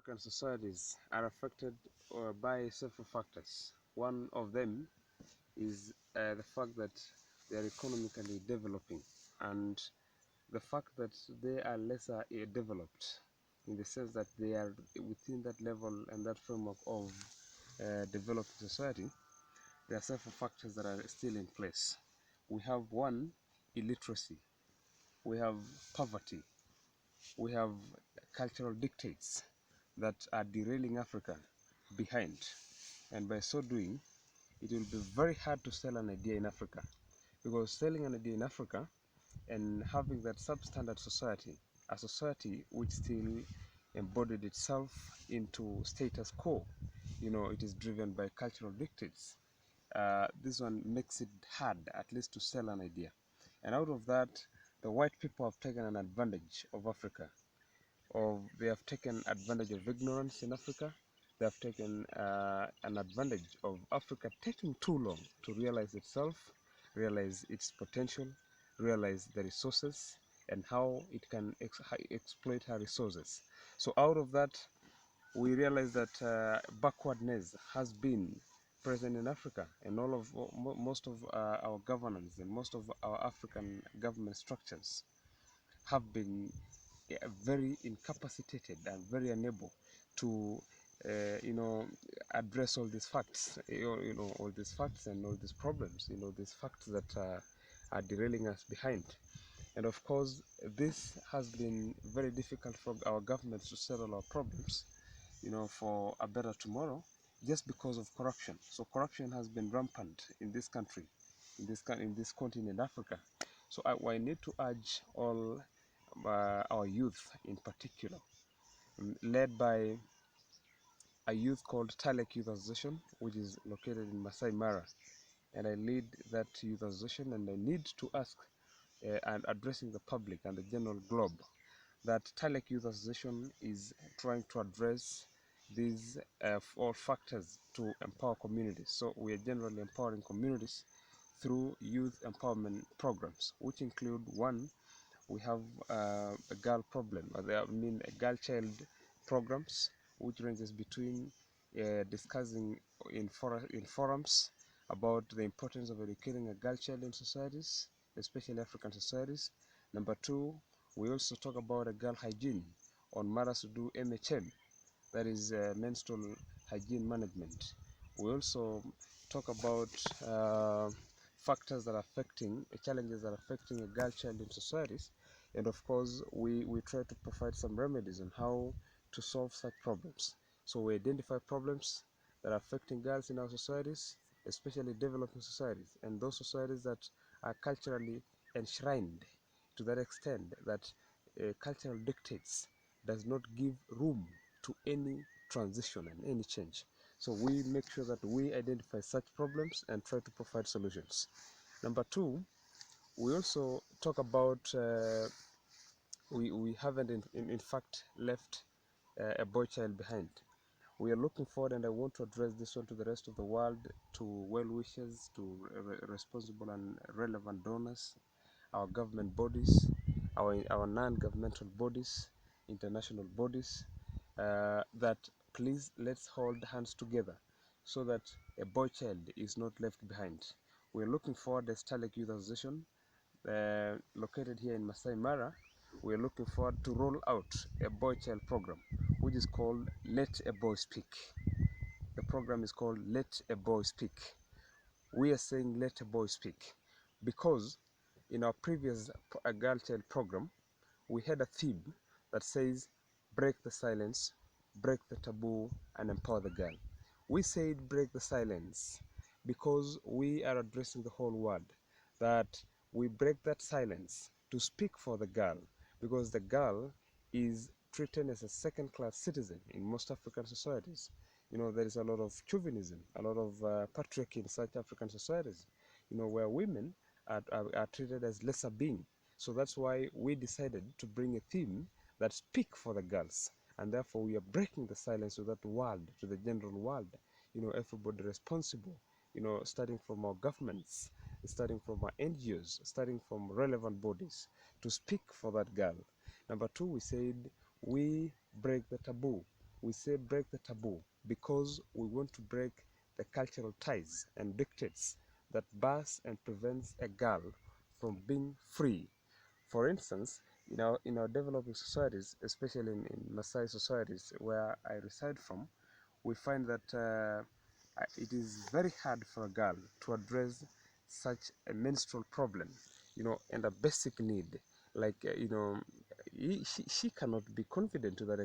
African societies are affected by several factors. One of them is the fact that they are economically developing, and the fact that they are lesser developed, in the sense that they are within that level and that framework of developed society. There are several factors that are still in place. We have one, illiteracy. We have poverty. We have cultural dictates that are derailing Africa behind. And by so doing, it will be very hard to sell an idea in Africa. Because selling an idea in Africa and having that substandard society, a society which still embodied itself into status quo, it is driven by cultural dictates. This one makes it hard, at least, to sell an idea. And out of that, the white people have taken an advantage of Africa. They have taken advantage of ignorance in Africa. They have taken an advantage of Africa taking too long to realize itself, realize its potential, realize the resources, and how it can exploit her resources. So out of that, we realize that backwardness has been present in Africa, and most of our governance and most of our African government structures have been very incapacitated and very unable to address all these facts, all these facts and all these problems, these facts that are derailing us behind. And of course, this has been very difficult for our governments to settle our problems, for a better tomorrow, just because of corruption. So corruption has been rampant in this country, in this continent, Africa. So I need to urge all our youth in particular, led by a youth called Talek Youth Association, which is located in Maasai Mara. And I lead that youth association, and I need to ask and addressing the public and the general globe that Talek Youth Association is trying to address these all factors to empower communities. So we are generally empowering communities through youth empowerment programs, which include one, we have a girl problem, a girl child programs, which ranges between discussing in forums about the importance of educating a girl child in societies, especially African societies. Number two, we also talk about a girl hygiene on matters to do MHM, that is menstrual hygiene management. We also talk about factors that are affecting, challenges that are affecting a girl child in societies, and of course we try to provide some remedies on how to solve such problems. So we identify problems that are affecting girls in our societies, especially developing societies, and those societies that are culturally enshrined to that extent that cultural dictates does not give room to any transition and any change. So we make sure that we identify such problems and try to provide solutions. Number two, we also talk about, we haven't in fact left a boy child behind. We are looking forward, and I want to address this one to the rest of the world, to well-wishers, to responsible and relevant donors, our government bodies, our non-governmental bodies, international bodies, that please, let's hold hands together so that a boy child is not left behind. We're looking forward as Talek Youth Association, located here in Maasai Mara. We're looking forward to roll out a boy child program, which is called Let a Boy Speak. The program is called Let a Boy Speak. We are saying let a boy speak because in our previous girl child program, we had a theme that says break the silence, break the taboo, and empower the girl. We said break the silence because we are addressing the whole world, that we break that silence to speak for the girl, because the girl is treated as a second-class citizen in most African societies. There is a lot of chauvinism, a lot of patriarchy in such African societies, where women are treated as lesser beings. So that's why we decided to bring a theme that speaks for the girls, and therefore we are breaking the silence to that world, to the general world. Everybody responsible, starting from our governments, starting from our NGOs, starting from relevant bodies, to speak for that girl. Number two, we said we break the taboo. we say break the taboo, because we want to break the cultural ties and dictates that bars and prevents a girl from being free. For instance, in our developing societies, especially in Maasai societies where I reside from, we find that it is very hard for a girl to address such a menstrual problem, and a basic need. Like, she cannot be confident to that